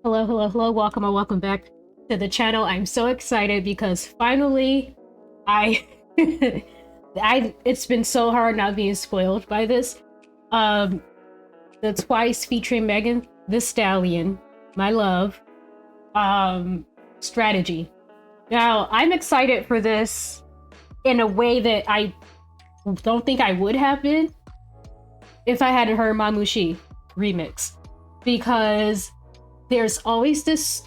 Hello, hello, hello. Welcome or welcome back to the channel. I'm so excited because finally I it's been so hard not being spoiled by this. Um the Twice featuring Megan the Stallion, my love, strategy. Now, I'm excited for this in a way that I don't think I would have been if I hadn't heard Mamushi remix, because there's always this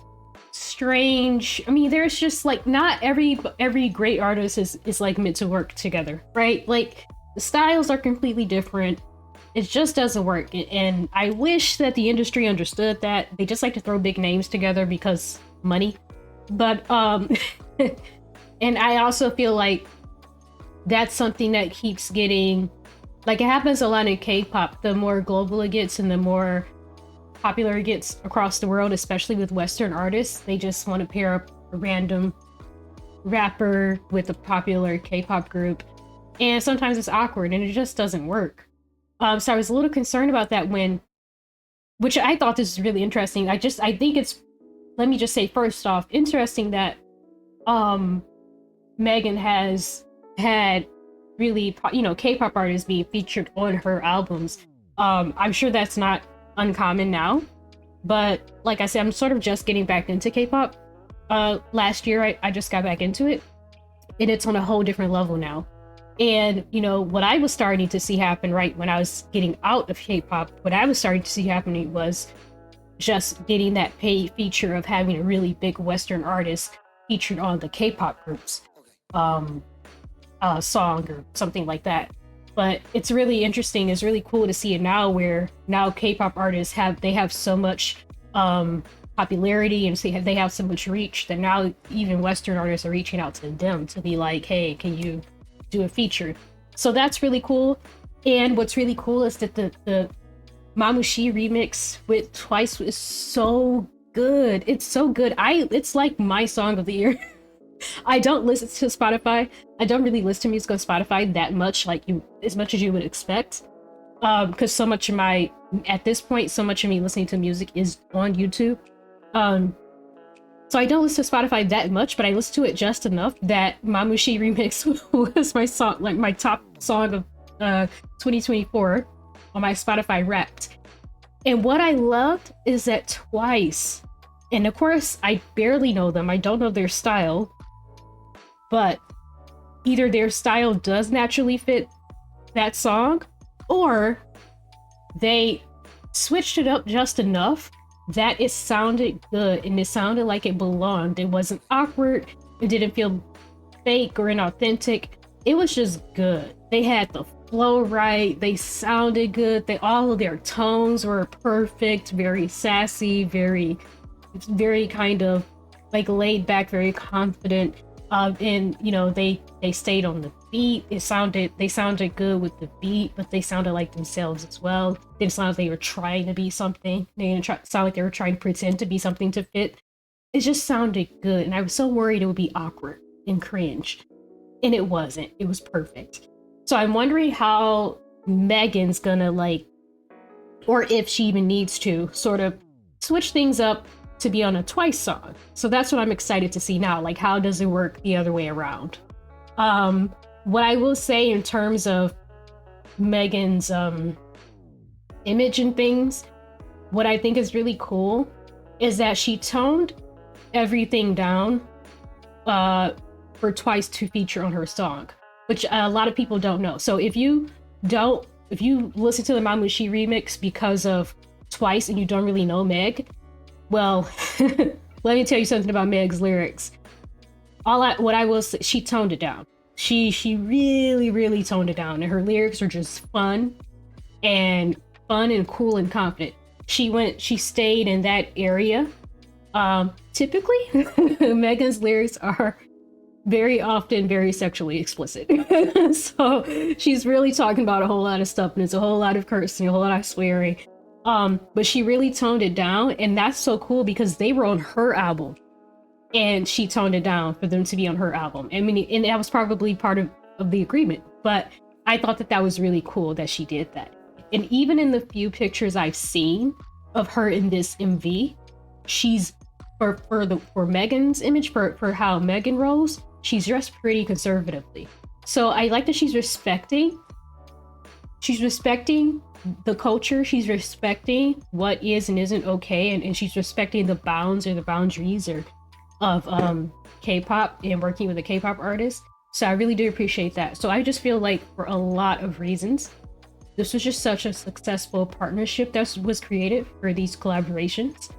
strange, there's just like not every great artist is like meant to work together, right? Like the styles are completely different. It just doesn't work. And I wish that the industry understood that. They just like to throw big names together because money. But and I also feel like that's something that keeps getting, like, it happens a lot in K-pop. The more global it gets and the more popular it gets across the world, especially with Western artists, they just want to pair up a random rapper with a popular K-pop group, and sometimes it's awkward and it just doesn't work. So I was a little concerned about that which I thought this is really interesting. I think it's, let me just say first off, interesting that Megan has had really, K-pop artists being featured on her albums. I'm sure that's not uncommon now, but like I said, I'm sort of just getting back into K-pop. Last year I just got back into it, and it's on a whole different level now. And what I was starting to see happen right when I was getting out of K-pop, what I was starting to see happening was just getting that paid feature of having a really big Western artist featured on the K-pop groups song or something like that. But it's really interesting. It's really cool to see it now, where now K-pop artists have so much popularity, and they have so much reach that now even Western artists are reaching out to them to be like, hey, can you do a feature? So that's really cool. And what's really cool is that the Mamushi remix with Twice is so good. It's so good. It's like my song of the year. I don't listen to Spotify. I don't really listen to music on Spotify that much, as much as you would expect. Because so much of me listening to music is on YouTube. So I don't listen to Spotify that much, but I listen to it just enough that Mamushi remix was my song, like my top song of 2024 on my Spotify Wrapped. And what I loved is that Twice, and of course I barely know them, I don't know their style, but either their style does naturally fit that song, or they switched it up just enough that it sounded good and it sounded like it belonged. It wasn't awkward. It didn't feel fake or inauthentic. It was just good. They had the flow right. They sounded good. All of their tones were perfect, very sassy, very kind of like laid back, very confident. And they stayed on the beat. They sounded good with the beat, but they sounded like themselves as well. They didn't sound like they were trying to be something. They didn't sound like they were trying to pretend to be something to fit. It just sounded good, and I was so worried it would be awkward and cringe, and it wasn't. It was perfect. So I'm wondering how Megan's gonna, or if she even needs to, sort of switch things up to be on a Twice song. So that's what I'm excited to see now. Like, how does it work the other way around? What I will say in terms of Megan's image and things, what I think is really cool is that she toned everything down for Twice to feature on her song, which a lot of people don't know. So if you listen to the Mamushi remix because of Twice and you don't really know Meg, well, let me tell you something about Meg's lyrics. What I will say, she toned it down. She really, really toned it down, and her lyrics are just fun and cool and confident. She stayed in that area. Typically, Megan's lyrics are very often very sexually explicit. So she's really talking about a whole lot of stuff, and it's a whole lot of cursing, a whole lot of swearing. But she really toned it down, and that's so cool because they were on her album and she toned it down for them to be on her album. And that was probably part of the agreement, but I thought that was really cool that she did that. And even in the few pictures I've seen of her in this MV, she's for Megan's image, for how Megan rolls, she's dressed pretty conservatively. So I like that she's respecting the culture, she's respecting what is and isn't okay, and she's respecting the bounds or the boundaries of K-pop and working with a K-pop artist. So I really do appreciate that. So I just feel like for a lot of reasons, this was just such a successful partnership that was created for these collaborations.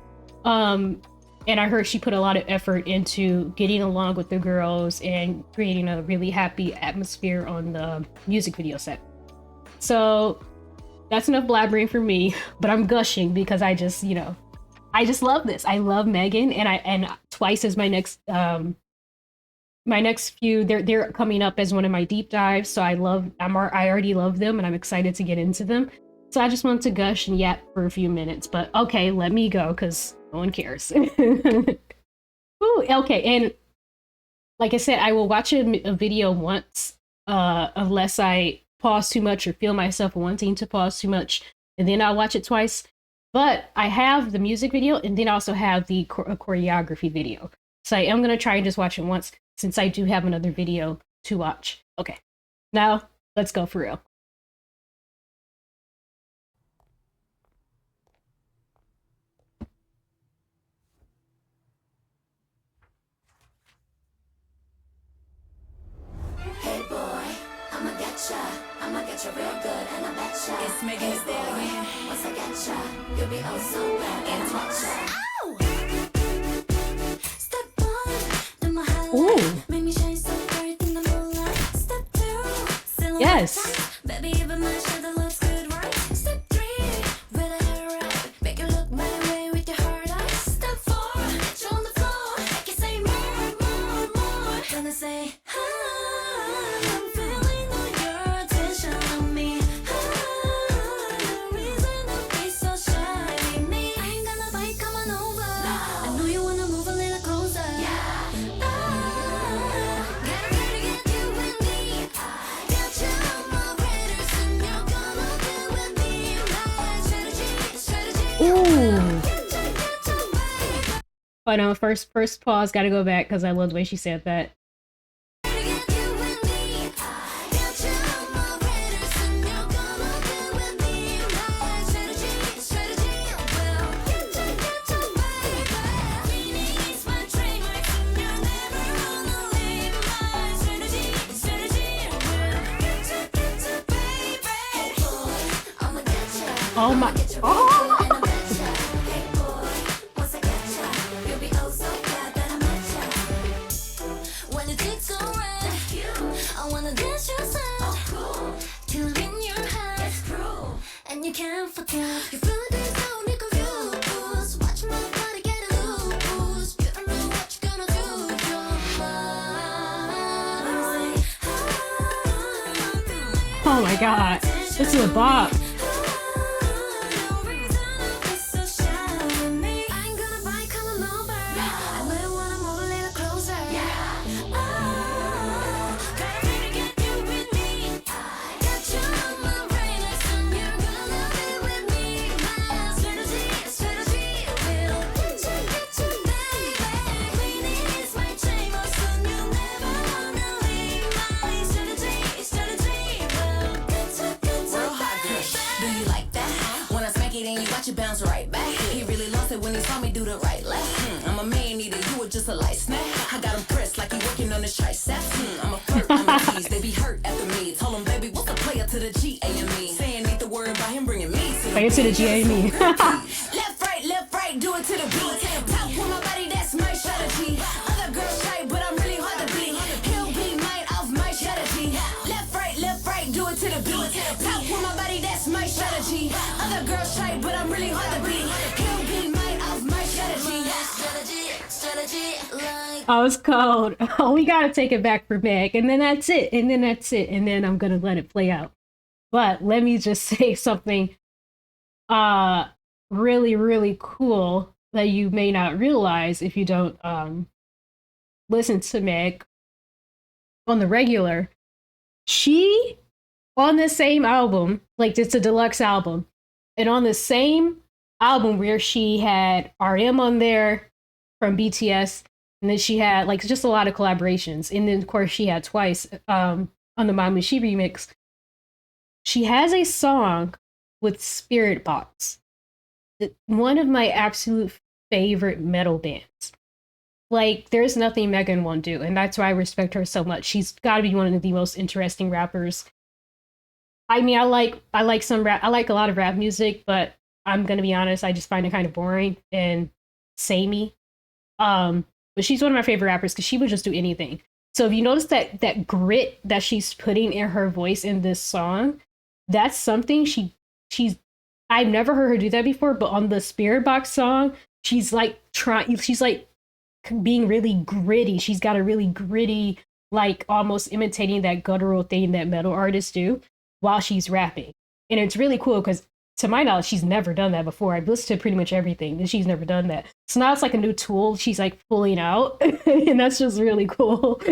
And I heard she put a lot of effort into getting along with the girls and creating a really happy atmosphere on the music video set. So that's enough blabbering for me, but I'm gushing because I just, I just love this. I love Megan, and Twice is my next few. They're coming up as one of my deep dives. So I already love them, and I'm excited to get into them. So I just wanted to gush and yap for a few minutes, but okay, let me go because no one cares. Ooh, okay, and like I said, I will watch a video once, unless I pause too much or feel myself wanting to pause too much, and then I'll watch it twice. But I have the music video, and then I also have the choreography video. So I am going to try and just watch it once, since I do have another video to watch. Okay, now let's go for real. Hey boy, I'ma get you real good, and I betcha it's Megan Stallion. Once I get ya, you'll be oh so bad, and I betcha. Step one, do my highlight, make me shine so bright in the moonlight. Step two, yes, baby, even my shadow looks good, right? Step three, red hair right, make you look my way with your hard eyes. Step four, get you on the floor, make you say more. Gonna say. Oh no, first pause, gotta go back because I love the way she said that. Oh my, oh! You can't forget. You feel this out, you confused. Watch my body get loose. You don't know what you're gonna do. Oh my god, this is a bop. Bounce right back. He really lost it when he saw me do the right left. I'm a man eater, you were just a light snack. I got him pressed like he working on his triceps. I'm a flirt, I'm a tease, they be hurt after me. Told him, baby, what's the player to the G-A-M-E? Saying ain't the word about him bringing me to the G-A-M-E. Left, right, do it to the beat. Top with my body, that's my strategy. Other girls shy, but I'm really hard to beat. He'll be mine off my strategy. Left, right, do it to the beat. Top with my body, that's my strategy. Other girls shy, but I'm really hard to beat. He'll be mine off my strategy. Oh, it's cold. Oh, we gotta take it back for Meg, and then that's it, and then I'm gonna let it play out. But let me just say something really, really cool that you may not realize if you don't listen to Meg on the regular. She, on the same album, like it's a deluxe album, and on the same album where she had RM on there from BTS, and then she had like just a lot of collaborations, and then of course she had Twice on the Mamushi remix. She has a song with Spirit Box, one of my absolute favorite metal bands. Like, there's nothing Megan won't do, and that's why I respect her so much. She's got to be one of the most interesting rappers. I mean, I like some rap. I like a lot of rap music, but I'm gonna be honest, I just find it kind of boring and samey. But she's one of my favorite rappers because she would just do anything. So if you notice that grit that she's putting in her voice in this song, that's something she's I've never heard her do that before. But on the Spirit Box song, she's like she's like being really gritty. She's got a really gritty, like almost imitating that guttural thing that metal artists do while she's rapping. And it's really cool because to my knowledge, she's never done that before. I've listened to pretty much everything, and she's never done that. So now it's like a new tool she's like pulling out, and that's just really cool.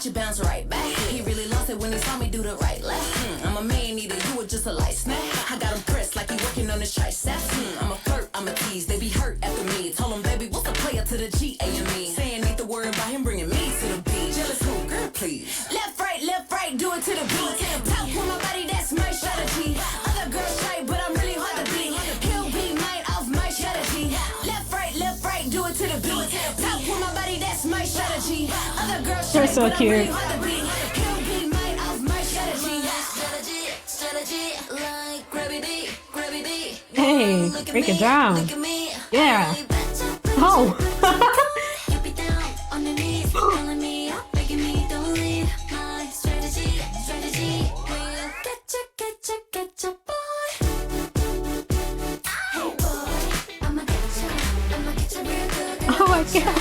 You bounce right back. He really lost it when he saw me do the right left. I'm a man eater, you were just a light snack. I got him pressed like he working on his triceps. I'm a flirt, I'm a tease, they be hurt after me. Told him, baby, what's the player to the GAME? Saying ain't the word about him bringing me to the beat. Jealous who, girl, please. Left, right, do it to the beat. Top with my body, that's my strategy. Other girls try, but I'm really hard to beat. He'll be mine off my strategy. Left, right, do it to the beat. Top with my body, that's my strategy. Other girls try, They're so cute. Hey, break it down. Yeah. Oh. Oh my god.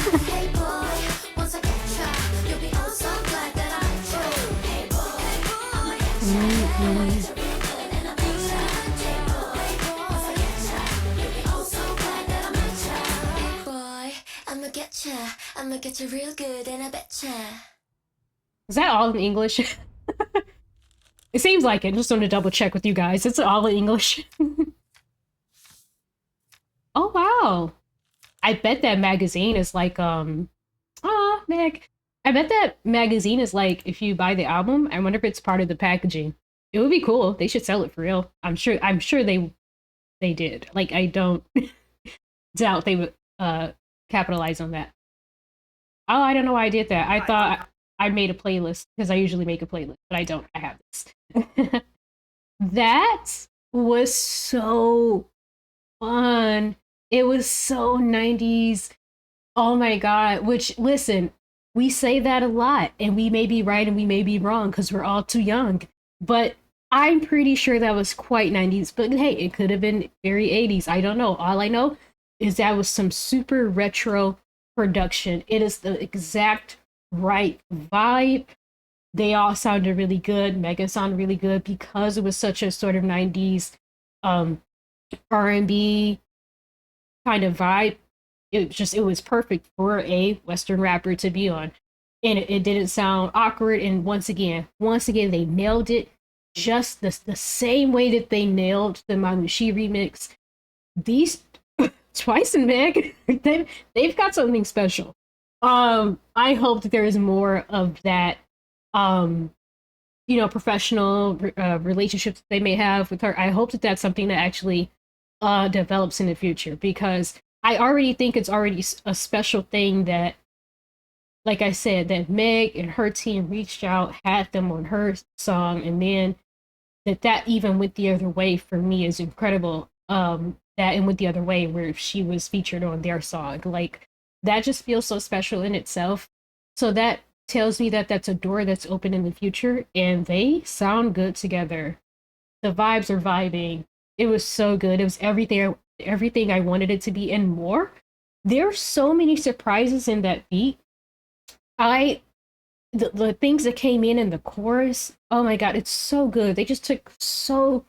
I'ma get you real good and I betcha. Is that all in English? It seems like it. Just want to double check with you guys. It's all in English. Oh wow. I bet that magazine is like Meg. I bet that magazine is like if you buy the album, I wonder if it's part of the packaging. It would be cool. They should sell it for real. I'm sure they did. Like I don't doubt they would capitalize on that. Oh, I don't know why I did that. I thought I made a playlist because I usually make a playlist, but I don't. I have this. That was so fun. It was so 90s. Oh my god. Which listen, we say that a lot and we may be right and we may be wrong because we're all too young. But I'm pretty sure that was quite 90s. But hey, it could have been very 80s. I don't know. All I know is that was some super retro production. It is the exact right vibe. They all sounded really good. Megan sounded really good because it was such a sort of 90s R&B kind of vibe. It was perfect for a Western rapper to be on. And it didn't sound awkward. And once again, they nailed it just the same way that they nailed the Mamushi remix. These Twice and Meg, they've got something special. I hope that there is more of that, professional relationships they may have with her. I hope that that's something that actually develops in the future because I already think it's already a special thing that, like I said, that Meg and her team reached out, had them on her song, and then that even went the other way for me is incredible. That and went the other way where she was featured on their song. Like, that just feels so special in itself. So that tells me that that's a door that's open in the future, and they sound good together. The vibes are vibing. It was so good. It was everything I wanted it to be and more. There are so many surprises in that beat. The things that came in the chorus, oh my god, it's so good. They just took so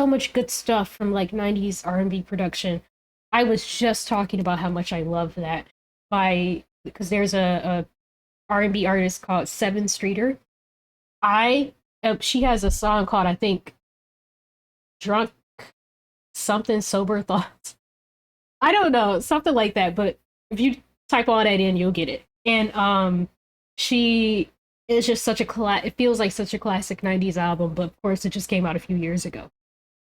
much good stuff from like 90s R&B production. I was just talking about how much I love that because there's a R&B artist called Seven Streeter, She has a song called, I think, Drunk Something Sober Thoughts. I don't know, something like that, but if you type all that in, you'll get it. And she is just such a it feels like such a classic 90s album, but of course it just came out a few years ago.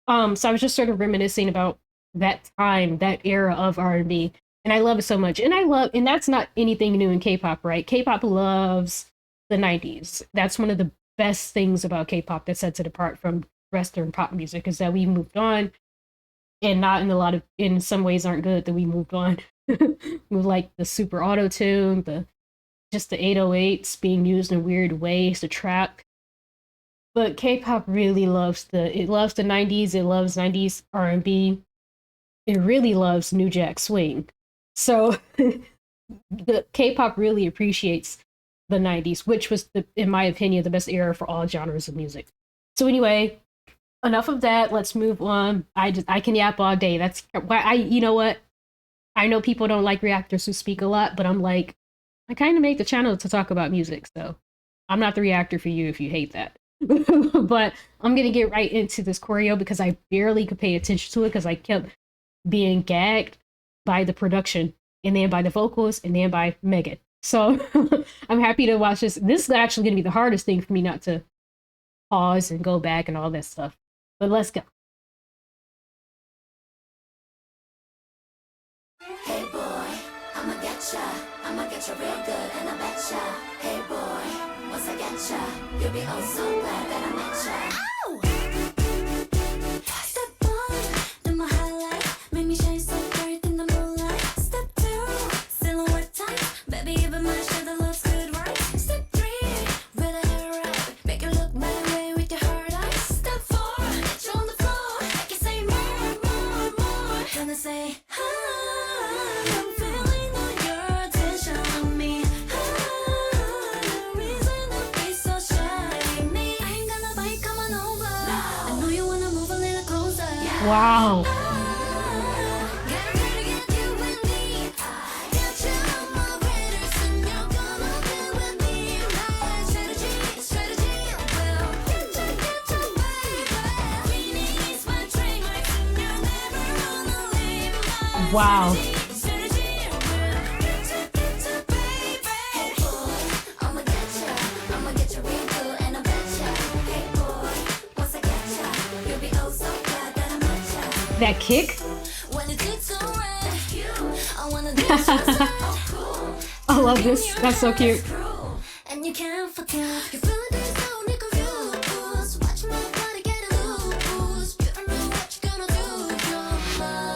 So I was just sort of reminiscing about that time, that era of R&B, and I love it so much. And that's not anything new in K-pop, right? K-pop loves the 90s. That's one of the best things about K-pop that sets it apart from Western pop music, is that we moved on, and not in some ways aren't good that we moved on. We like the super auto tune, the 808s being used in weird ways to trap. But K-pop really loves the 90s. It loves 90s R&B. It really loves New Jack Swing. So the K-pop really appreciates the 90s, which was, in my opinion, the best era for all genres of music. So anyway, enough of that. Let's move on. I can yap all day. That's why you know what? I know people don't like reactors who speak a lot, but I'm like, I kind of make the channel to talk about music, so I'm not the reactor for you if you hate that. But I'm gonna get right into this choreo because I barely could pay attention to it because I kept being gagged by the production, and then by the vocals, and then by Megan. So I'm happy to watch this. This is actually gonna be the hardest thing for me not to pause and go back and all that stuff. But let's go. Hey boy, I'ma get ya real good, and I bet ya. Hey boy, once I get ya, you'll be oh so glad that I met ya. Ow! Step one, do my highlight, make me shine so bright in the moonlight. Step two, silhouette tight, baby even my shoulder looks good, right? Step three, red hair right, make you look my way with your hard eyes. Step four, get you on the floor, I can say more, gonna say I'm feeling all your attention on me. No reason to be so shiny. I ain't gonna bite, come on over. I know you wanna move a little closer. Wow. Get ready to get you with me. Get you on my radar, soon you're gonna be with me. My strategy will get you, baby. Queenie's my trademark, soon you'll never wanna leave. My Wow. strategy will get you, baby. Hey boy, I'ma get you real good, and I bet ya. Hey boy, once I get ya, you'll be oh so glad that I met ya. That kick? When it takes a ride, I wanna dance outside. I love this. That's so cute. And you can't forget your feeling is so confused. Watch my body get loose. You don't know what you're gonna do. You're mine.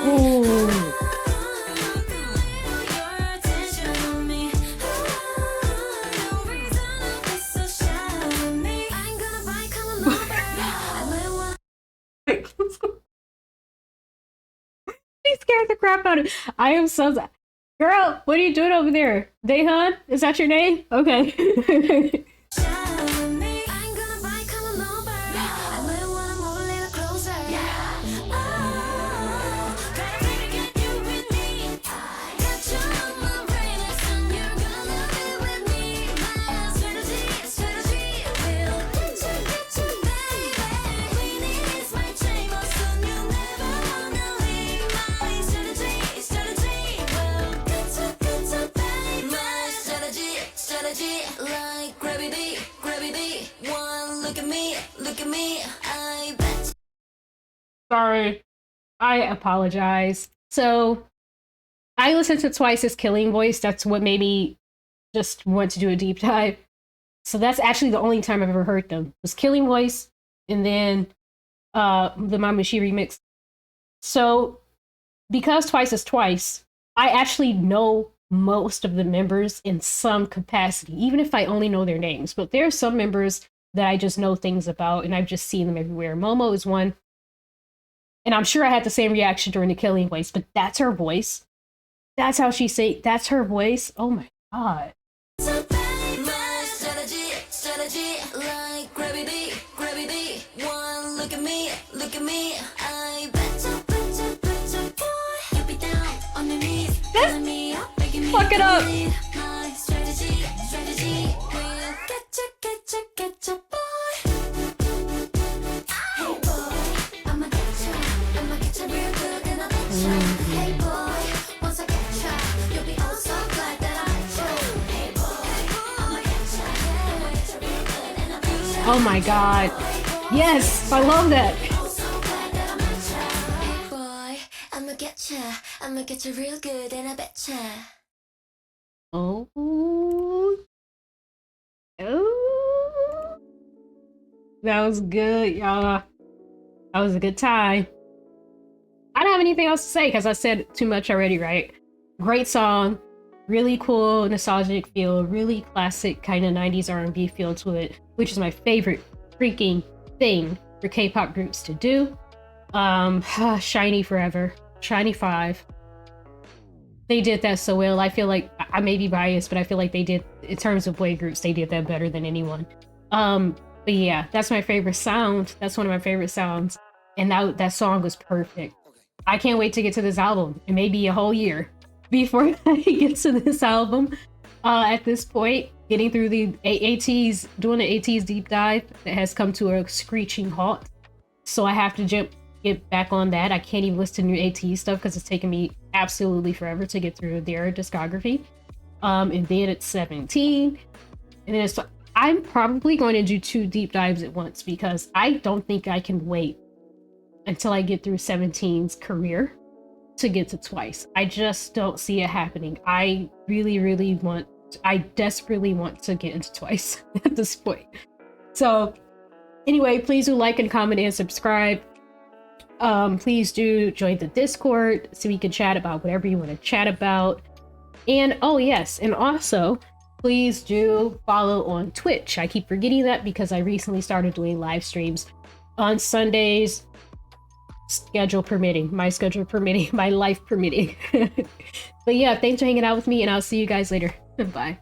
Ooh. Your attention on me. No reason to be so shy with me. I ain't gonna bite, come on over. I let one. She scared the crap out of me. I am so girl, what are you doing over there? Daehan? Is that your name? Okay. Shine with me. I ain't gonna bite, come on over. I let one move a little closer. Oh, gotta really get you with me. Got you on my radar, soon you're gonna be with me. My strategy will get you, baby. Queenie's my trademark, soon you'll never wanna leave. My strategy will get you, baby. My strategy like gravity. One look at me, I bet. Sorry. I apologize. So I listened to Twice's Killing Voice. That's what made me just want to do a deep dive. So that's actually the only time I've ever heard them. It was Killing Voice, and then the Mamushi remix. So because Twice is Twice, I actually know most of the members in some capacity, even if I only know their names. But there are some members that I just know things about, and I've just seen them everywhere. Momo is one. And I'm sure I had the same reaction during the Killing Voice, but that's her voice. That's how she say, that's her voice. Oh my God. My strategy like gravity. One look at me, I bet you, boy. You be down on your knees, telling me up, making me Fuck it up. believe. My strategy will get Oh my god. Yes, I love that. Boy, I'ma get you real good and I betcha. Oh. Oh. That was good, y'all. That was a good time. I don't have anything else to say because I said too much already, right? Great song, really cool, nostalgic feel, really classic kind of 90s R&B feel to it, which is my favorite freaking thing for K-pop groups to do. Shiny forever, Shiny 5. They did that so well. I feel like I may be biased, but I feel like they did, in terms of boy groups, they did that better than anyone. But yeah, that's my favorite sound. That's one of my favorite sounds, and that song was perfect. I can't wait to get to this album. It may be a whole year before I get to this album. At this point, getting through the ATEEZ, doing the ATEEZ deep dive that has come to a screeching halt. So I have to get back on that. I can't even listen to new ATEEZ stuff because it's taken me absolutely forever to get through their discography. And then it's 17, and then I'm probably going to do 2 deep dives at once because I don't think I can wait until I get through 17's career to get to Twice. I just don't see it happening. I desperately want to get into Twice at this point. So anyway, please do like and comment and subscribe. Please do join the Discord so we can chat about whatever you want to chat about. And oh yes, and also please do follow on Twitch. I keep forgetting that because I recently started doing live streams on Sundays, schedule permitting, my schedule permitting, my life permitting. But yeah, thanks for hanging out with me, and I'll see you guys later. Bye.